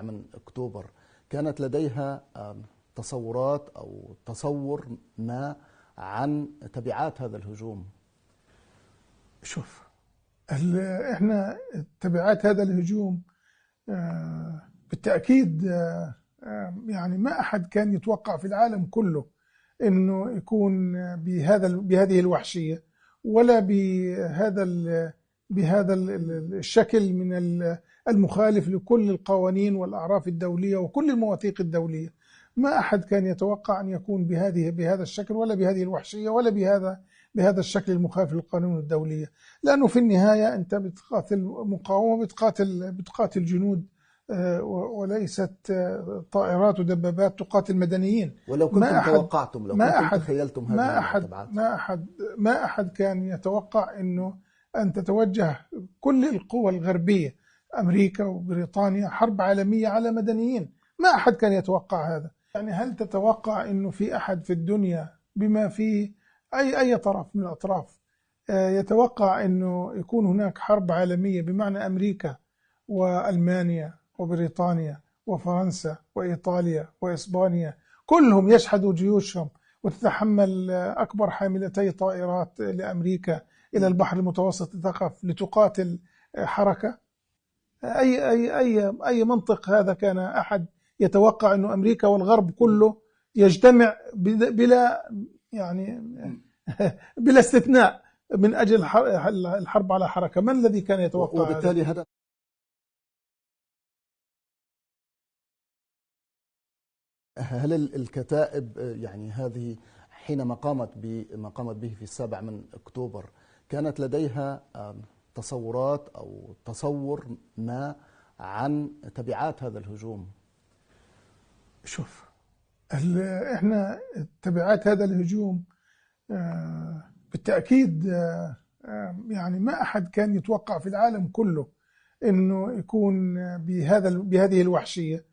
من أكتوبر كانت لديها تصورات أو تصور ما عن تبعات هذا الهجوم؟ شوف، احنا تبعات هذا الهجوم بالتأكيد يعني ما أحد كان يتوقع في العالم كله إنه يكون بهذه الوحشية، ولا بهذا الشكل من المخالف لكل القوانين والأعراف الدولية وكل المواثيق الدولية. ما أحد كان يتوقع أن يكون بهذا الشكل، ولا بهذه الوحشية، ولا بهذا الشكل المخالف للقانون الدولية. لأنه في النهاية أنت بتقاتل مقاومة، بتقاتل جنود وليست طائرات ودبابات تقاتل مدنيين. ولو كنتم توقعتم، لو كنتم تخيلتم هذه التبعات، ما أحد كان يتوقع أن تتوجه كل القوى الغربية، أمريكا وبريطانيا، حرب عالمية على مدنيين. ما أحد كان يتوقع هذا. يعني هل تتوقع أنه في أحد في الدنيا بما فيه أي طرف من الأطراف يتوقع أنه يكون هناك حرب عالمية، بمعنى أمريكا وألمانيا وبريطانيا وفرنسا وإيطاليا وإسبانيا كلهم يشحذوا جيوشهم وتتحمل أكبر حاملتي طائرات لأمريكا إلى البحر المتوسط تقف لتقاتل حركة؟ أي منطق هذا؟ كان أحد يتوقع أن أمريكا والغرب كله يجتمع بلا يعني بلا استثناء من أجل الحرب على حركة؟ من الذي كان يتوقع وبالتالي هذا؟ هذا هل الكتائب يعني هذه حينما قامت بما قامت به في 7 من أكتوبر كانت لديها تصورات أو تصور ما عن تبعات هذا الهجوم؟ شوف، احنا تبعات هذا الهجوم بالتأكيد يعني ما أحد كان يتوقع في العالم كله إنه يكون بهذه الوحشية